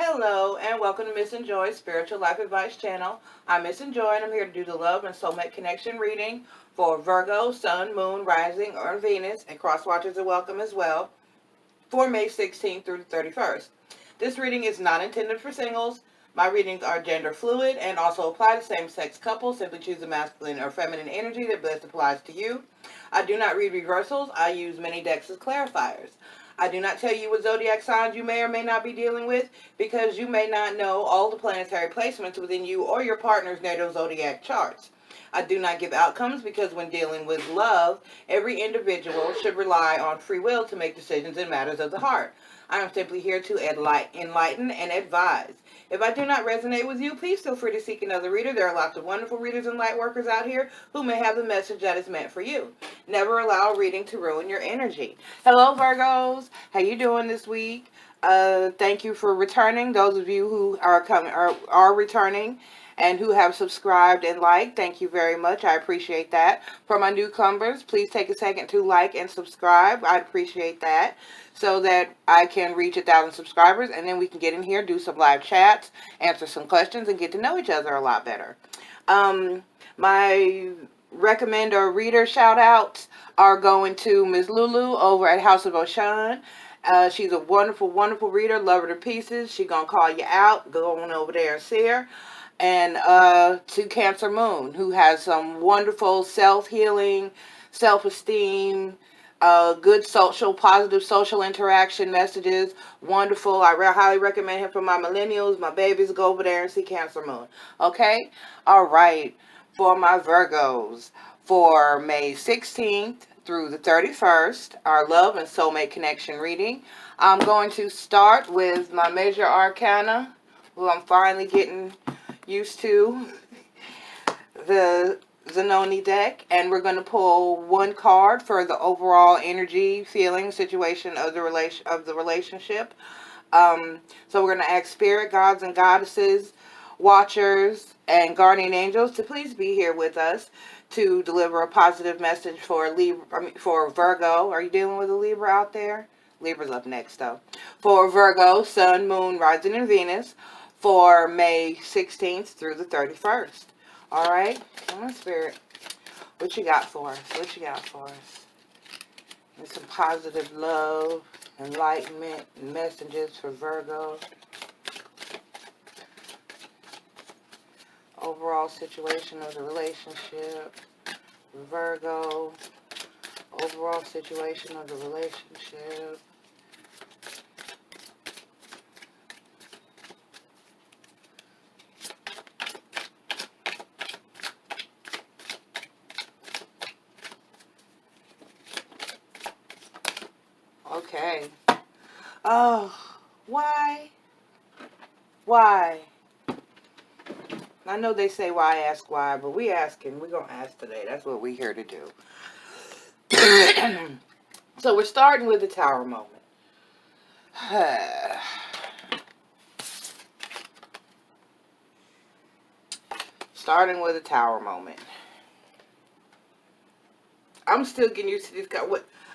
Hello and welcome to Missn Joy's Spiritual Life Advice channel. I'm Missn Joy and I'm here to do the Love and Soulmate Connection reading for Virgo, Sun, Moon, Rising, or Venus, and cross watchers are welcome as well for May 16th through the 31st. This reading is not intended for singles. My readings are gender fluid and also apply to same-sex couples. Simply choose the masculine or feminine energy that best applies to you. I do not read reversals. I use many decks as clarifiers. I do not tell you what zodiac signs you may or may not be dealing with because you may not know all the planetary placements within you or your partner's natal zodiac charts. I do not give outcomes because when dealing with love, every individual should rely on free will to make decisions in matters of the heart. I am simply here to enlighten and advise. If I do not resonate with you, please feel free to seek another reader. There are lots of wonderful readers and light workers out here who may have the message that is meant for you. Never allow a reading to ruin your energy. Hello, Virgos. How you doing this week? Thank you for returning. Those of you who are returning and who have subscribed and liked, thank you very much. I appreciate that. For my newcomers, please take a second to like and subscribe. I appreciate that, so that I can reach 1,000 subscribers, and then we can get in here, do some live chats, answer some questions, and get to know each other a lot better. My recommend or reader shout outs are going to Ms. Lulu over at House of Oshan. She's a wonderful, wonderful reader. Love her to pieces. She's going to call you out. Go on over there and see her. And to Cancer Moon, who has some wonderful self-healing, self-esteem, good positive social interaction messages. Wonderful. I highly recommend him for my millennials, my babies. Go over there and see Cancer Moon. Okay? All right. For my Virgos, for May 16th through the 31st, our Love and Soulmate Connection reading. I'm going to start with my Major Arcana, who I'm finally getting used to, the Zanoni deck, and we're going to pull one card for the overall energy, feeling, situation of the relationship. So we're going to ask spirit, gods and goddesses, watchers, and guardian angels to please be here with us to deliver a positive message for for Virgo. Are you dealing with a Libra out there? Libra's up next, though. For Virgo, Sun, Moon, Rising, and Venus for May 16th through the 31st. All right? Come on, Spirit. What you got for us? What you got for us? And some positive love, enlightenment, and messages for Virgo. Overall situation of the relationship. Virgo. Overall situation of the relationship. Okay. Oh, why? Why? I know they say why ask why, but we're going to ask today. That's what we're here to do. So we're starting with the Tower moment. Starting with the Tower moment. I'm still getting used to this guy.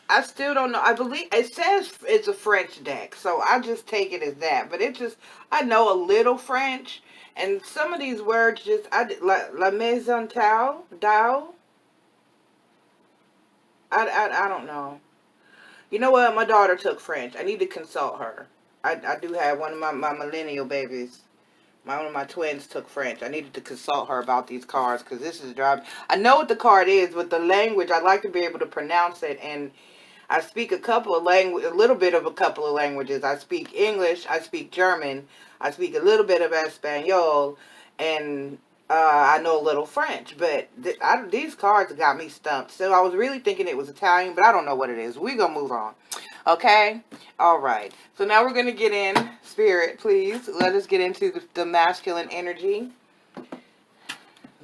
I still don't know. I believe it says it's a French deck, so I just take it as that. But I know a little French, and some of these words la maison Dao. I don't know. You know what? My daughter took French. I need to consult her. I do have one of my millennial babies. One of my twins took French. I needed to consult her about these cards because this is driving. I know what the card is, but the language, I'd like to be able to pronounce it. And I speak a little bit of a couple of languages. I speak English. I speak German. I speak a little bit of Espanol. And I know a little French. But these cards got me stumped. So I was really thinking it was Italian, but I don't know what it is. We're going to move on. Okay? All right. So now we're going to get in. Spirit, please. Let us get into the masculine energy.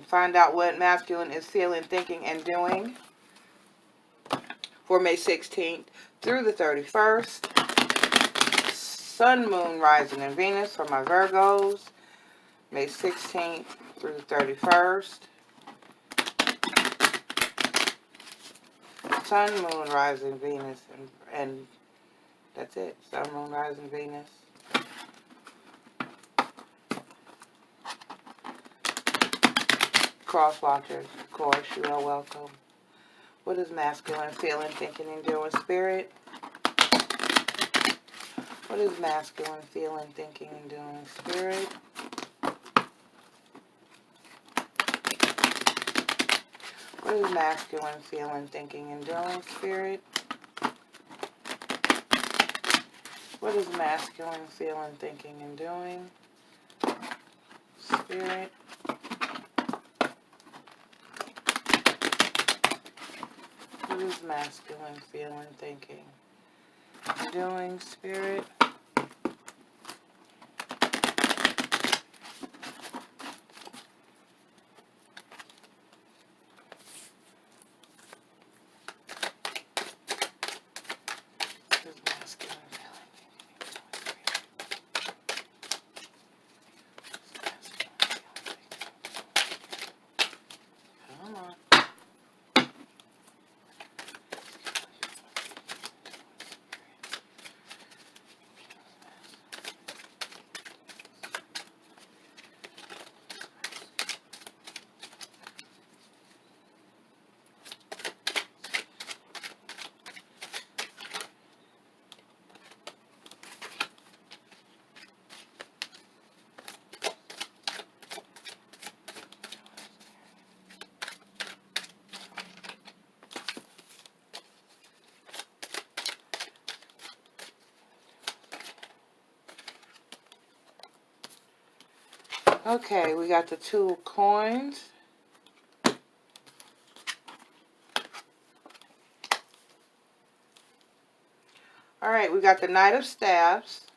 Find out what masculine is feeling, thinking, and doing for May 16th through the 31st. Sun, Moon, Rising, and Venus for my Virgos. May 16th through the 31st. Sun, Moon, Rising, Venus, and that's it. Sun, Moon, Rising, Venus. cross watchers, of course, you are welcome. What is masculine feeling, thinking, and doing, Spirit? What is masculine feeling, thinking, and doing, Spirit? What is masculine feeling, thinking, and doing, Spirit? What is masculine feeling, thinking, and doing, Spirit? What is masculine feeling, thinking, and doing, Spirit? Okay, we got the 2 of coins. Alright, we got the Knight of Staffs,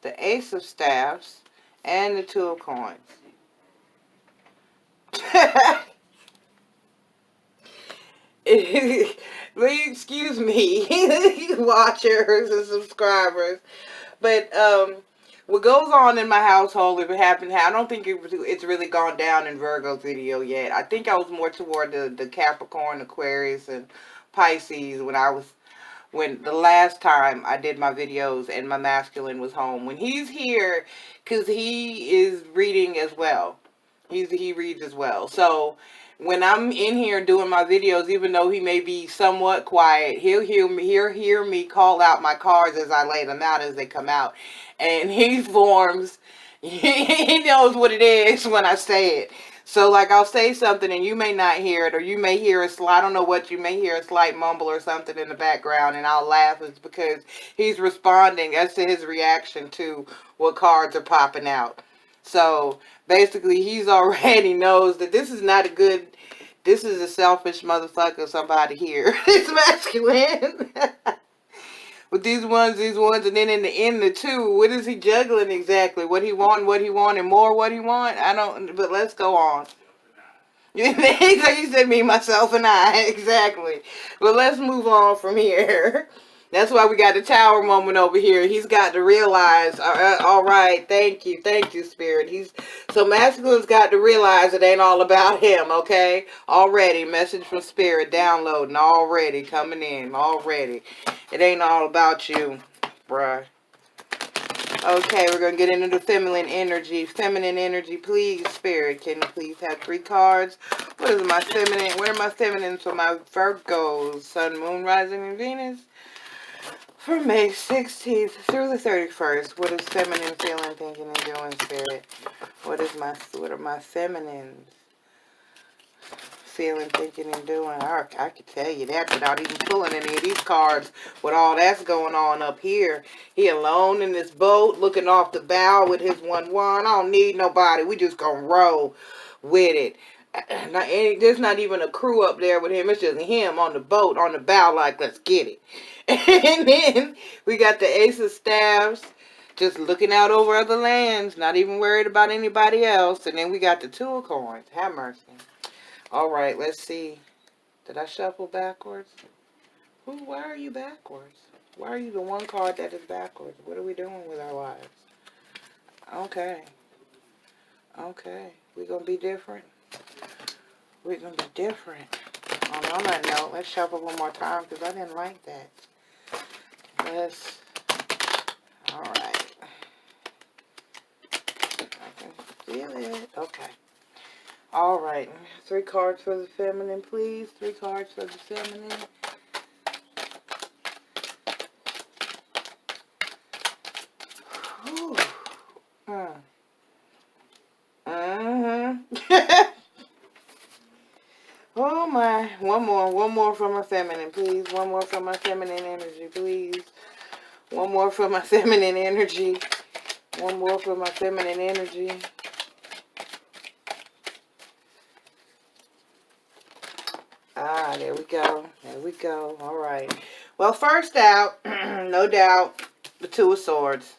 the Ace of Staffs, and the 2 of coins. Please excuse me, watchers and subscribers. But what goes on in my household, if it happened, I don't think it's really gone down in Virgo's video yet. I think I was more toward the Capricorn, Aquarius, and Pisces when the last time I did my videos and my masculine was home. When he's here, because he is reading as well. He reads as well. So when I'm in here doing my videos, even though he may be somewhat quiet, he'll hear me call out my cards as I lay them out as they come out. And he forms, he knows what it is when I say it. So like I'll say something and you may not hear it, or you may hear I don't know what, you may hear a slight mumble or something in the background, and I'll laugh. It's because he's responding as to his reaction to what cards are popping out. So basically he's already knows that this is not a good, this is a selfish motherfucker, somebody here. It's masculine. With these ones, and then in the end, the 2, what is he juggling exactly? What he want, and more what he want? I don't, but let's go on. You said me, myself, and I, exactly. But let's move on from here. That's why we got the tower moment over here. He's got to realize, all right, thank you, Spirit. So masculine's got to realize it ain't all about him, okay? Already, message from Spirit, downloading, already, coming in, already. It ain't all about you, bruh. Okay, we're going to get into the feminine energy. Feminine energy, please, Spirit. Can you please have 3 cards? What is my feminine? Where are my feminines for my Virgos? Sun, Moon, Rising, and Venus? For May 16th through the 31st, what is feminine feeling, thinking, and doing, Spirit? What are my feminines feeling, thinking, and doing? I could tell you that without even pulling any of these cards with all that's going on up here. He alone in this boat, looking off the bow with his 1 wand. I don't need nobody. We just gonna roll with it. There's not even a crew up there with him. It's just him on the boat, on the bow, like, let's get it. And then we got the Ace of Staffs, just looking out over other lands, not even worried about anybody else. And then we got the 2 of coins. Have mercy. All right, let's see. Did I shuffle backwards? Why are you backwards? Why are you the 1 card that is backwards? What are we doing with our lives? Okay. Okay. We're going to be different. We're going to be different. On that note, let's shuffle one more time because I didn't like that. Alright. I can feel it. Okay. All right. 3 cards for the feminine, please. 3 cards for the feminine. Whew. Oh my. One more from my feminine, please. One more from my feminine energy, please. One more from my feminine energy. One more from my feminine energy. Ah, there we go. There we go. All right. Well, first out, no doubt, the 2 of Swords.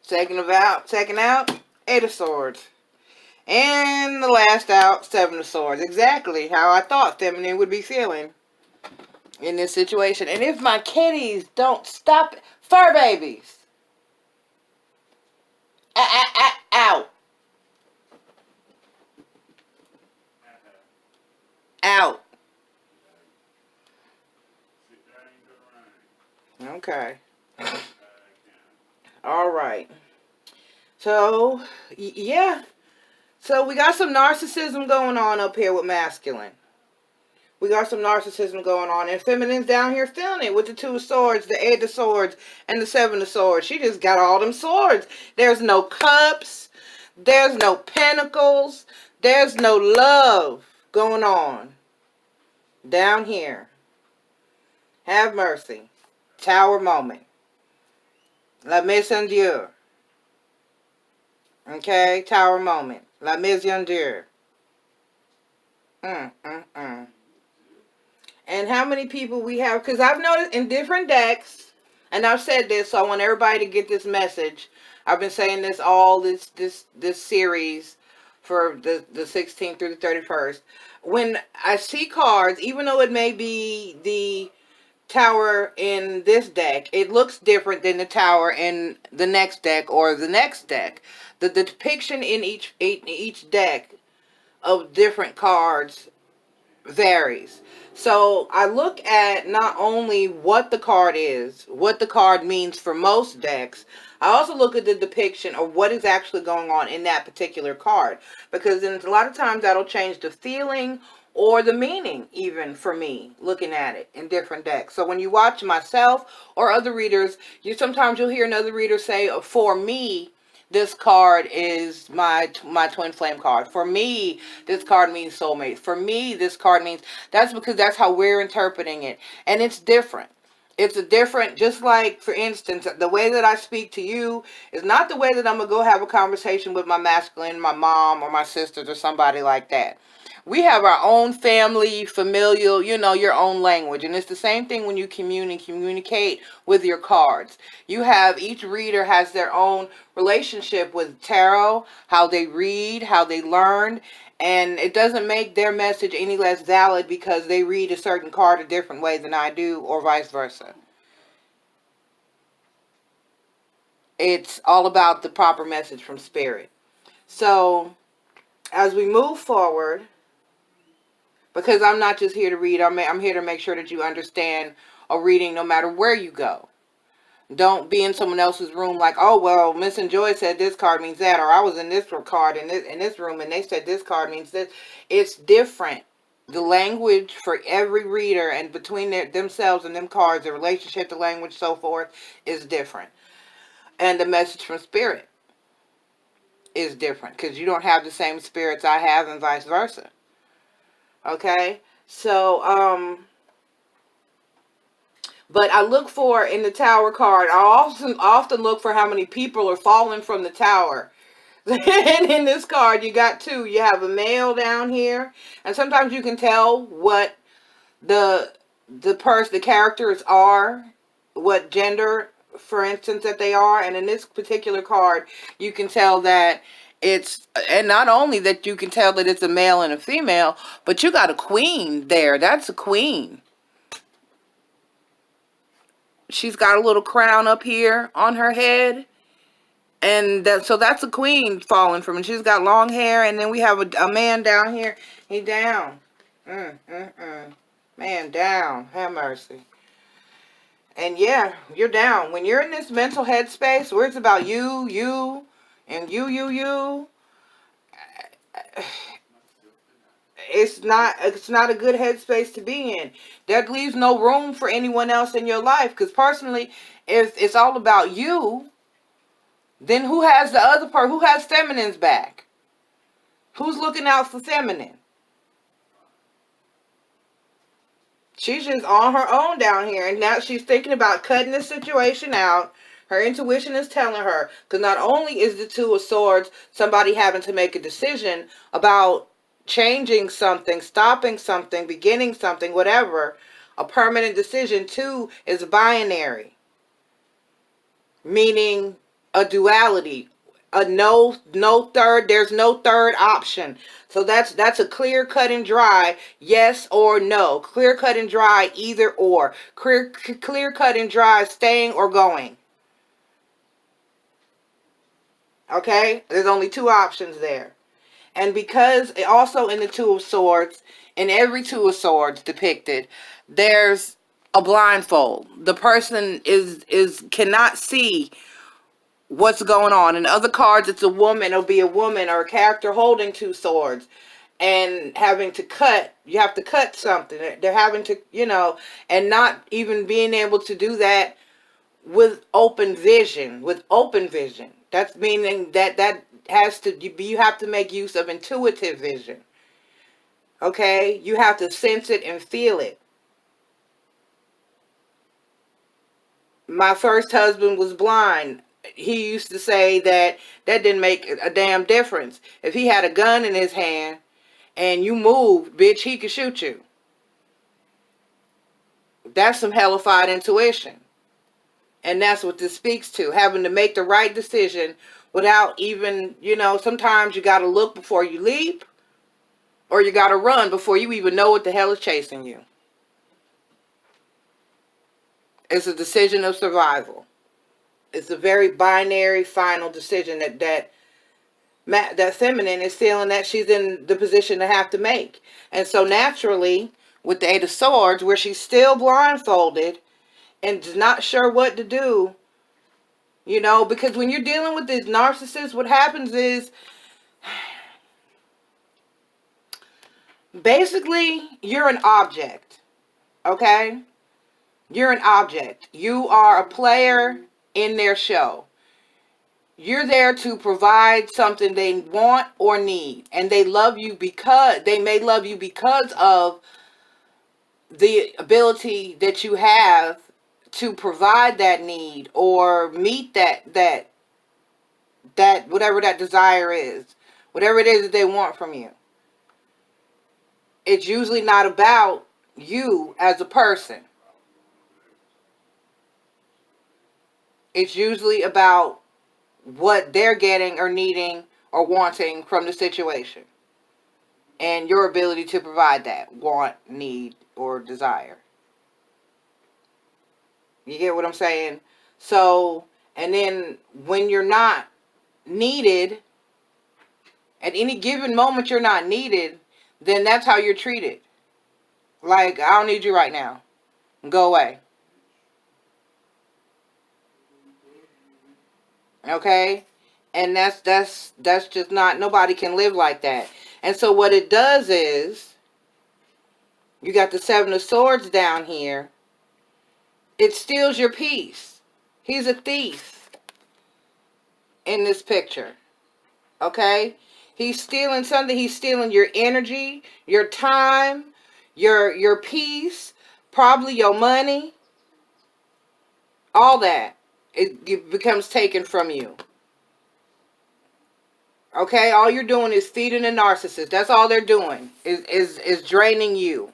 Second out, 8 of Swords. And the last out, 7 of Swords. Exactly how I thought feminine would be feeling in this situation. And if my kitties don't stop it, fur babies. Out. Out. Okay. All right. So, yeah. So we got some narcissism going on up here with masculine. We got some narcissism going on. And feminine's down here feeling it with the 2 of Swords, the 8 of Swords, and the 7 of Swords. She just got all them swords. There's no cups. There's no pentacles. There's no love going on. Down here. Have mercy. Tower moment. La Missn. Okay? Tower moment. La Missn. And how many people we have, because I've noticed in different decks, and I've said this, so I want everybody to get this message. I've been saying this all this series for the 16th through the 31st. When I see cards, even though it may be the tower in this deck, it looks different than the tower in the next deck or the next deck. The depiction in each deck of different cards varies. So I look at not only what the card is, what the card means for most decks, I also look at the depiction of what is actually going on in that particular card. Because then a lot of times that'll change the feeling or the meaning even for me looking at it in different decks. So when you watch myself or other readers, sometimes you'll hear another reader say, for me, this card is my twin flame card. For me, this card means soulmate. For me, this card means... That's because that's how we're interpreting it. And it's different. It's a different... Just like, for instance, the way that I speak to you is not the way that I'm going to go have a conversation with my masculine, my mom, or my sisters, or somebody like that. We have our own family, familial, your own language. And it's the same thing when you communicate with your cards. Each reader has their own relationship with tarot, how they read, how they learn. And it doesn't make their message any less valid because they read a certain card a different way than I do, or vice versa. It's all about the proper message from Spirit. So, as we move forward... Because I'm not just here to read. I'm here to make sure that you understand a reading no matter where you go. Don't be in someone else's room like, oh, well, Miss and Joy said this card means that. Or I was in this card in this room and they said this card means this. It's different. The language for every reader and between themselves and them cards, the relationship, the language, so forth, is different. And the message from Spirit is different. Because you don't have the same spirits I have and vice versa. Okay, so, but I look for, in the tower card, I often look for how many people are falling from the tower. And in this card, you got 2. You have a male down here, and sometimes you can tell what the characters are, what gender, for instance, that they are. And in this particular card, you can tell that and not only that you can tell that it's a male and a female, but you got a queen there. That's a queen. She's got a little crown up here on her head. And so that's a queen falling from it. She's got long hair. And then we have a man down here. He down. Man down. Have mercy. And yeah, you're down. When you're in this mental headspace where it's about you, and you, it's not a good headspace to be in. That leaves no room for anyone else in your life. Because personally, if it's all about you, then who has the other part? Who has feminine's back? Who's looking out for feminine? She's just on her own down here, and now she's thinking about cutting the situation out. Her intuition is telling her, because not only is the Two of Swords somebody having to make a decision about changing something, stopping something, beginning something, whatever, a permanent decision. Two is binary, meaning a duality, a no third. There's no third option. So that's a clear cut and dry yes or no. Clear cut and dry either or. Clear cut and dry staying or going. Okay? There's only two options there. And because also in the Two of Swords, in every Two of Swords depicted, there's a blindfold. The person is cannot see what's going on. In other cards, it's a woman. It'll be a woman or a character holding two swords and having to cut. You have to cut something. They're having to, and not even being able to do that with open vision. That's meaning that has to, you have to make use of intuitive vision. Okay? You have to sense it and feel it. My first husband was blind. He used to say that didn't make a damn difference. If he had a gun in his hand and you moved, bitch, he could shoot you. That's some hellified intuition. And that's what this speaks to. Having to make the right decision without even, sometimes you got to look before you leap, or you got to run before you even know what the hell is chasing you. It's a decision of survival. It's a very binary, final decision that feminine is feeling that she's in the position to have to make. And so naturally, with the Eight of Swords, where she's still blindfolded and is not sure what to do, because when you're dealing with this narcissist, what happens is, basically, you're an object, okay? You're an object. You are a player in their show. You're there to provide something they want or need, and they may love you because of the ability that you have to provide that need or meet that whatever that desire is, whatever it is that they want from you. It's usually not about you as a person. It's usually about what they're getting or needing or wanting from the situation. And your ability to provide that want, need, or desire. You get what I'm saying? So, and then when you're not needed, at any given moment you're not needed, then that's how you're treated. Like, I don't need you right now. Go away. Okay? And that's just not, nobody can live like that. And so what it does is, you got the Seven of Swords down here. It steals your peace. He's a thief in this picture. Okay? He's stealing something. He's stealing your energy, your time, your peace, probably your money. All that. It becomes taken from you. Okay? All you're doing is feeding a narcissist. That's all they're doing. Is draining you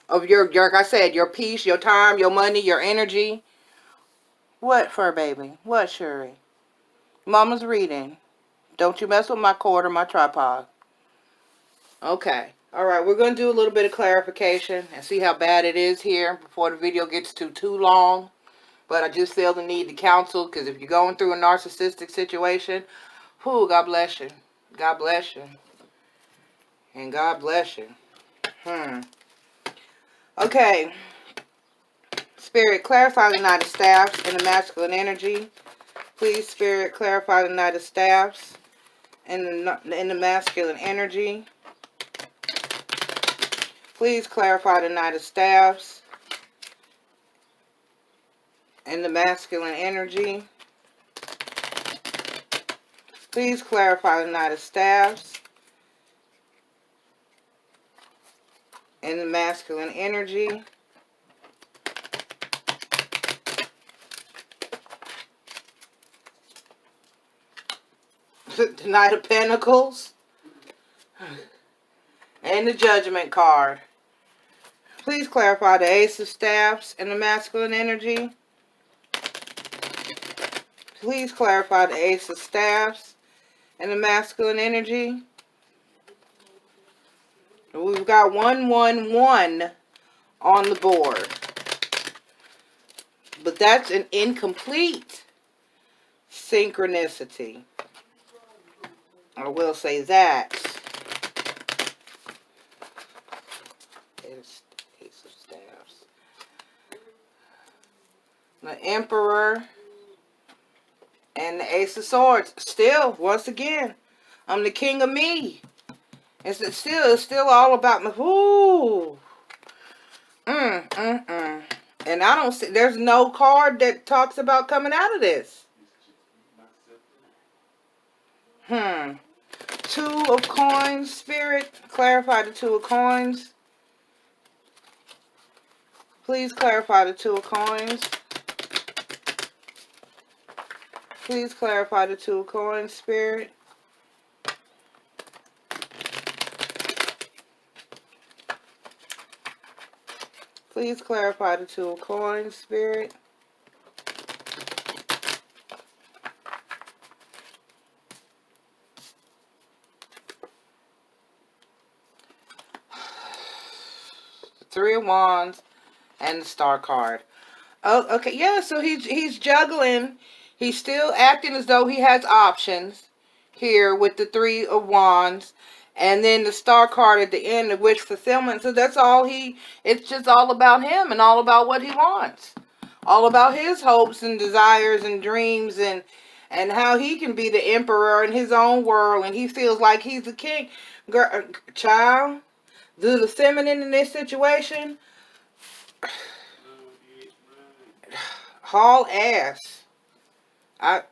of your, like I said, your peace, your time, your money, your energy. What, fur baby? What, Shuri? Mama's reading. Don't you mess with my cord or my tripod. Okay. Alright, we're going to do a little bit of clarification and see how bad it is here before the video gets too long. But I just feel the need to counsel, because if you're going through a narcissistic situation, whew, God bless you. God bless you. And God bless you. Okay. Spirit, clarify the Knight of Staffs and the masculine energy. Please, Spirit, clarify the Knight of Staffs in the masculine energy. Please clarify the Knight of Staffs in the masculine energy. Please clarify the Knight of Staffs in the masculine energy. The Knight of Pentacles and the Judgment card. Please clarify the Ace of Staffs in the masculine energy. Please clarify the Ace of Staffs in the masculine energy. We've got 111 on the board. But that's an incomplete synchronicity. I will say that. Ace of Staffs. The Emperor and the Ace of Swords. Still, once again, I'm the king of me. It's still all about me. Ooh. And I don't see, there's no card that talks about coming out of this. Two of Coins, Spirit. Clarify the Two of Coins. Please clarify the Two of Coins. Please clarify the Two of Coins, Spirit. Please clarify the Two of Coins, Spirit. The Three of Wands and the Star card. Oh, okay, yeah, so he's juggling. He's still acting as though he has options here with the Three of Wands. And then the Star card at the end, of wish fulfillment. So that's all it's just all about him and all about what he wants. All about his hopes and desires and dreams and how he can be the emperor in his own world. And he feels like he's the king. Girl, child, the feminine in this situation, haul ass. I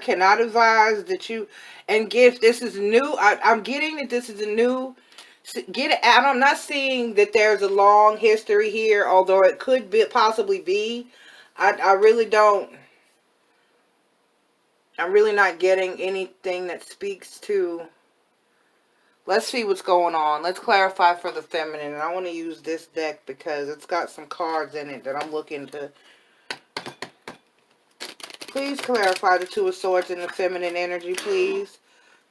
cannot advise that you, and Gift, this is new. I'm getting that this is a new, I'm not seeing that there's a long history here, although it could possibly be. I really don't, I'm really not getting anything that speaks to, let's see what's going on. Let's clarify for the feminine, and I want to use this deck because it's got some cards in it that I'm looking to. Please clarify the Two of Swords in the feminine energy, please.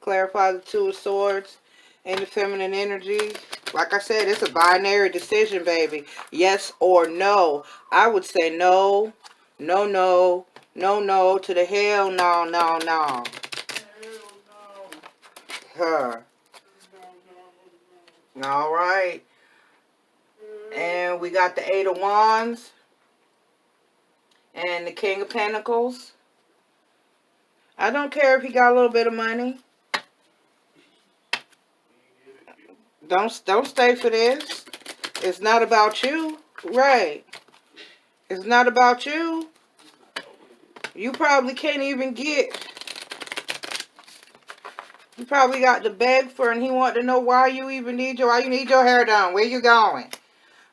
Clarify the Two of Swords in the feminine energy. Like I said, it's a binary decision, baby. Yes or no. I would say no, no, no, no, no, to the hell no, no, no. Huh. All right. And we got the Eight of Wands. And the King of Pentacles. I don't care if he got a little bit of money. Don't stay for this. It's not about you. Right. It's not about you. You probably can't even get. You probably got to beg for, and he want to know why you need your hair done. Where you going?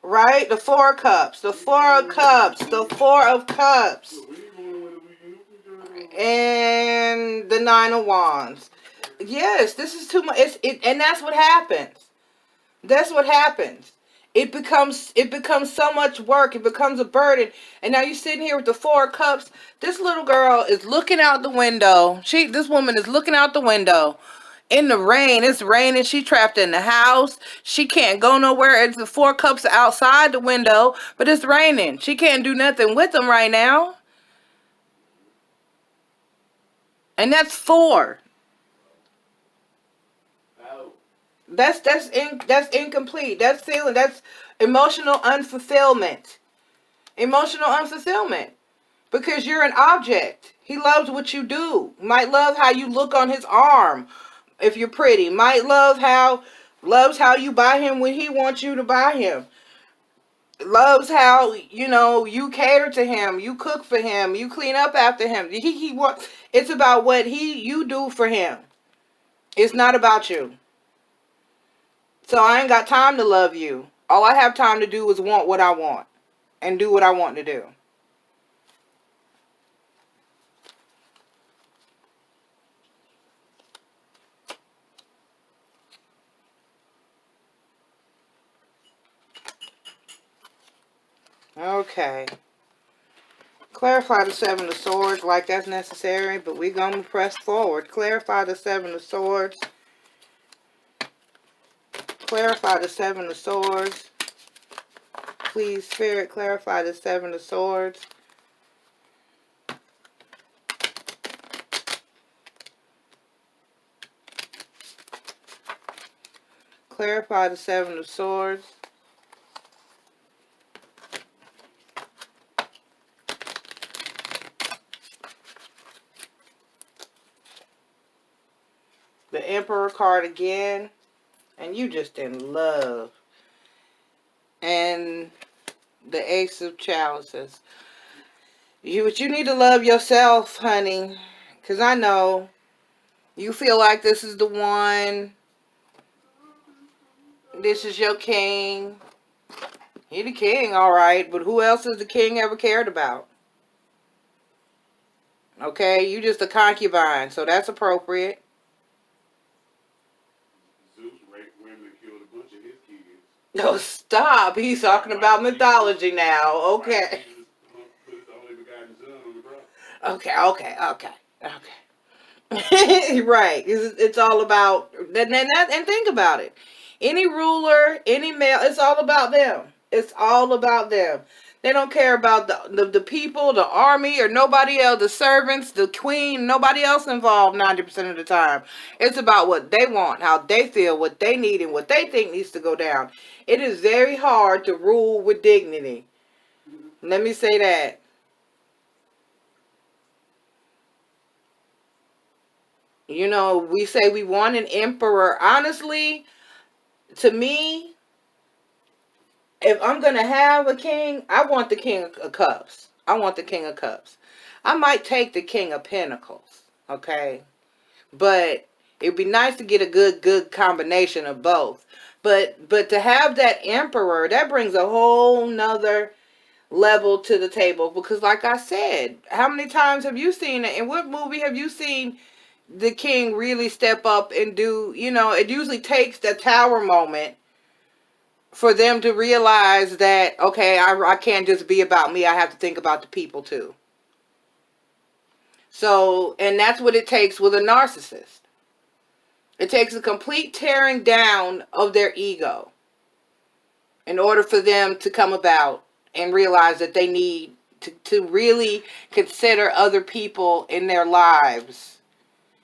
Right? The Four of Cups. The Four of Cups. The Four of Cups. And the Nine of Wands. Yes, this is too much. And that's what happens. That's what happens. It becomes so much work. It becomes a burden. And now you're sitting here with the Four of Cups. This little girl is looking out the window. This woman is looking out the window. In the rain. It's raining. She trapped in the house. She can't go nowhere. It's the Four Cups outside the window. But it's raining. She can't do nothing with them right now. And that's 4. That's incomplete. That's emotional unfulfillment. Emotional unfulfillment. Because you're an object. He loves what you do. Might love how you look on his arm if you're pretty. Might loves how you buy him when he wants you to buy him. Loves how, you cater to him, you cook for him, you clean up after him. He wants, it's about what you do for him. It's not about you. So I ain't got time to love you. All I have time to do is want what I want and do what I want to do. Okay. Clarify the Seven of Swords like that's necessary, but we're going to press forward. Clarify the Seven of Swords. Clarify the Seven of Swords. Please, Spirit, clarify the Seven of Swords. Clarify the Seven of Swords. The Emperor card again. And you just in love. And the Ace of Chalices. But you need to love yourself, honey. Because I know you feel like this is the one. This is your king. He the king, alright. But who else has the king ever cared about? Okay, you just a concubine. So that's appropriate. No, stop. He's talking about mythology now. Okay. Okay. Right. It's all about, and think about it. Any ruler, any male, it's all about them. It's all about them. They don't care about the people, the army, or nobody else, the servants, the queen, nobody else involved 90% of the time. It's about what they want, how they feel, what they need, and what they think needs to go down. It is very hard to rule with dignity. Let me say that. We say we want an emperor. Honestly, to me, if I'm going to have a king, I want the King of Cups. I want the King of Cups. I might take the King of Pentacles, okay? But it'd be nice to get a good combination of both. But to have that emperor, that brings a whole nother level to the table. Because like I said, how many times have you seen it? In what movie have you seen the king really step up and do, it usually takes the tower moment for them to realize that, okay, I can't just be about me. I have to think about the people too. So, and that's what it takes with a narcissist. It takes a complete tearing down of their ego in order for them to come about and realize that they need to really consider other people in their lives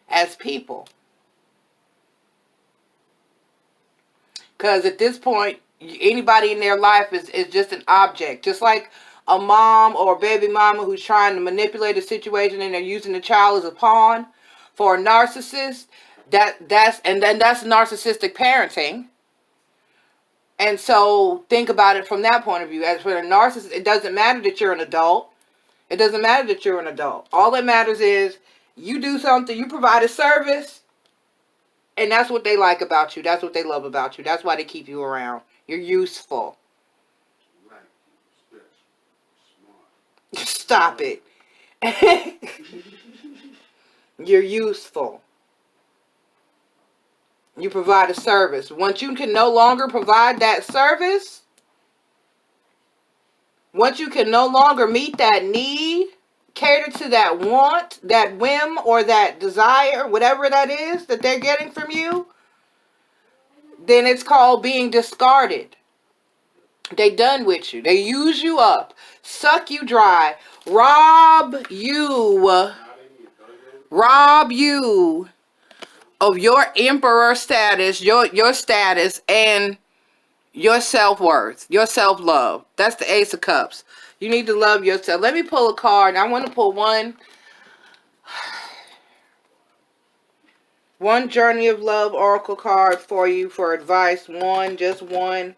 as people. Because at this point, anybody in their life is just an object. Just like a mom or a baby mama who's trying to manipulate a situation and they're using the child as a pawn. For a narcissist, that's narcissistic parenting. And so think about it from that point of view. As for a narcissist, it doesn't matter that you're an adult. It doesn't matter that you're an adult. All that matters is you do something, you provide a service, and that's what they like about you. That's what they love about you. That's why they keep you around. You're useful. Stop it. You're useful. You provide a service. Once you can no longer provide that service, once you can no longer meet that need, cater to that want, that whim, or that desire, whatever that is that they're getting from you, then it's called being discarded. They done with you. They use you up, suck you dry, rob you of your emperor status, your status, and your self-worth, your self-love. That's the Ace of Cups. You need to love yourself. Let me pull a card. I want to pull one Journey of Love Oracle card for you for advice. One, just one.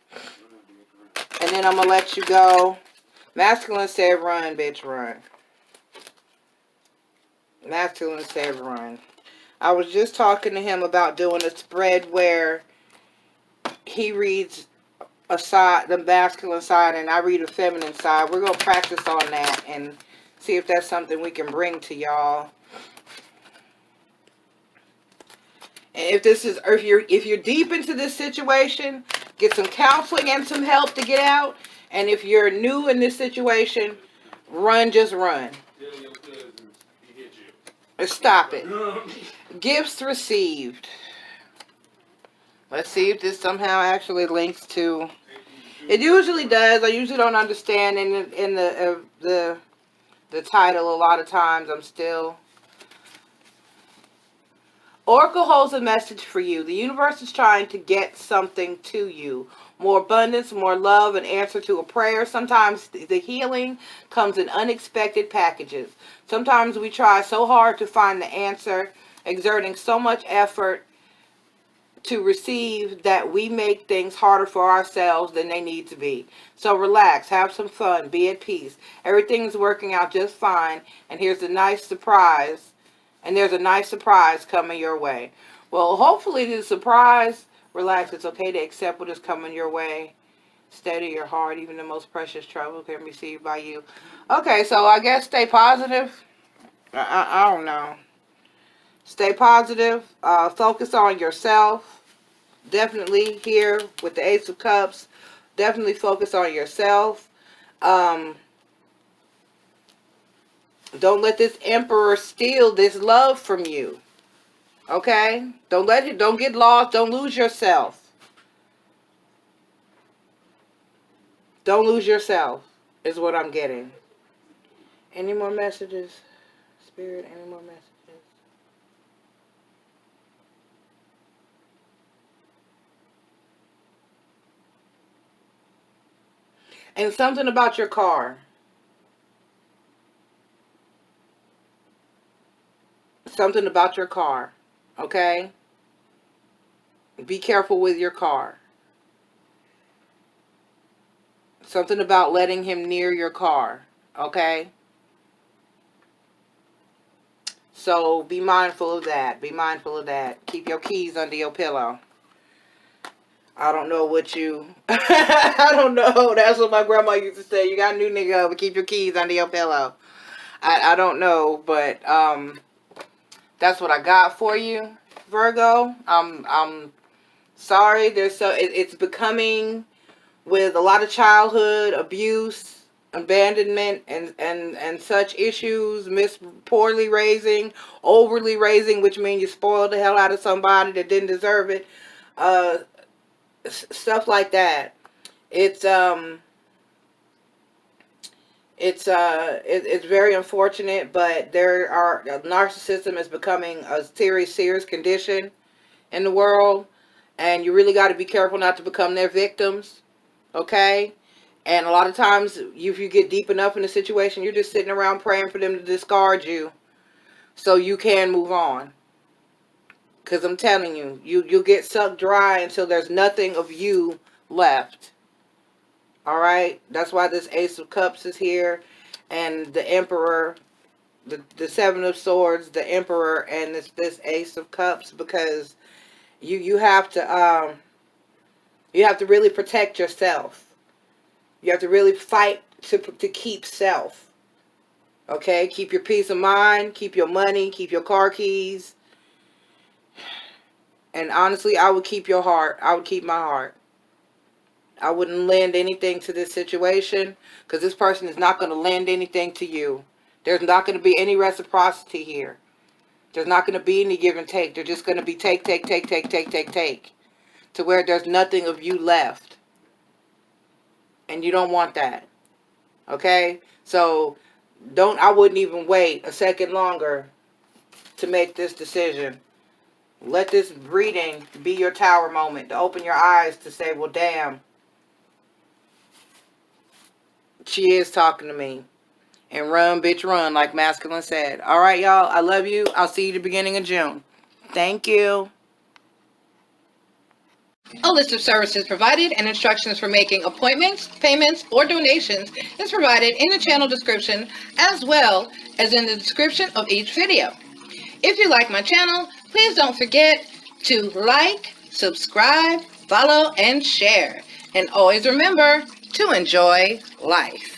And then I'm going to let you go. Masculine said run, bitch, run. Masculine said run. I was just talking to him about doing a spread where he reads a side, the masculine side, and I read the feminine side. We're going to practice on that and see if that's something we can bring to y'all. And if you're deep into this situation, get some counseling and some help to get out. And if you're new in this situation, run, just run. Stop it. Gifts received. Let's see if this somehow actually links to. It usually does. I usually don't understand in the title a lot of times. I'm still. Oracle holds a message for you. The universe is trying to get something to you. More abundance, more love, an answer to a prayer. Sometimes the healing comes in unexpected packages. Sometimes we try so hard to find the answer, exerting so much effort to receive that we make things harder for ourselves than they need to be. So relax, have some fun, be at peace. Everything's working out just fine, and here's a nice surprise. And there's a nice surprise coming your way. Well, hopefully the surprise, relax, it's okay to accept what is coming your way. Steady your heart, even the most precious trouble can be received by you. Okay, so I guess stay positive. I don't know. Stay positive. Focus on yourself. Definitely here with the Ace of Cups. Definitely focus on yourself. Don't let this Emperor steal this love from you. Okay? Don't get lost. Don't lose yourself. Don't lose yourself is what I'm getting. Any more messages? Spirit, any more messages? And something about your car. Something about your car. Okay? Be careful with your car. Something about letting him near your car. Okay? So be mindful of that. Be mindful of that. Keep your keys under your pillow. I don't know what you... I don't know. That's what my grandma used to say. You got a new nigga, but keep your keys under your pillow. I don't know, but that's what I got for you, Virgo. I'm sorry. It's becoming with a lot of childhood abuse, abandonment, and such issues, poorly raising, overly raising, which means you spoiled the hell out of somebody that didn't deserve it. Stuff like that. It's very unfortunate, but narcissism is becoming a serious condition in the world, and you really got to be careful not to become their victims. Okay? And a lot of times, if you get deep enough in the situation, you're just sitting around praying for them to discard you so you can move on. Because I'm telling you, you'll get sucked dry until there's nothing of you left. Alright? That's why this Ace of Cups is here. And the Emperor, the Seven of Swords, the Emperor, and this Ace of Cups. Because you have to really protect yourself. You have to really fight to keep self. Okay? Keep your peace of mind. Keep your money. Keep your car keys. And honestly, I would keep your heart. I would keep my heart. I wouldn't lend anything to this situation because this person is not going to lend anything to you. There's not going to be any reciprocity here. There's not going to be any give and take. They're just going to be take to where there's nothing of you left. And you don't want that. Okay? So I wouldn't even wait a second longer to make this decision. Let this reading be your tower moment to open your eyes to say, well, damn. She is talking to me. And run, bitch, run, like Masculine said. All right, y'all. I love you. I'll see you at the beginning of June. Thank you. A list of services provided and instructions for making appointments, payments, or donations is provided in the channel description as well as in the description of each video. If you like my channel, please don't forget to like, subscribe, follow, and share. And always remember to enjoy life.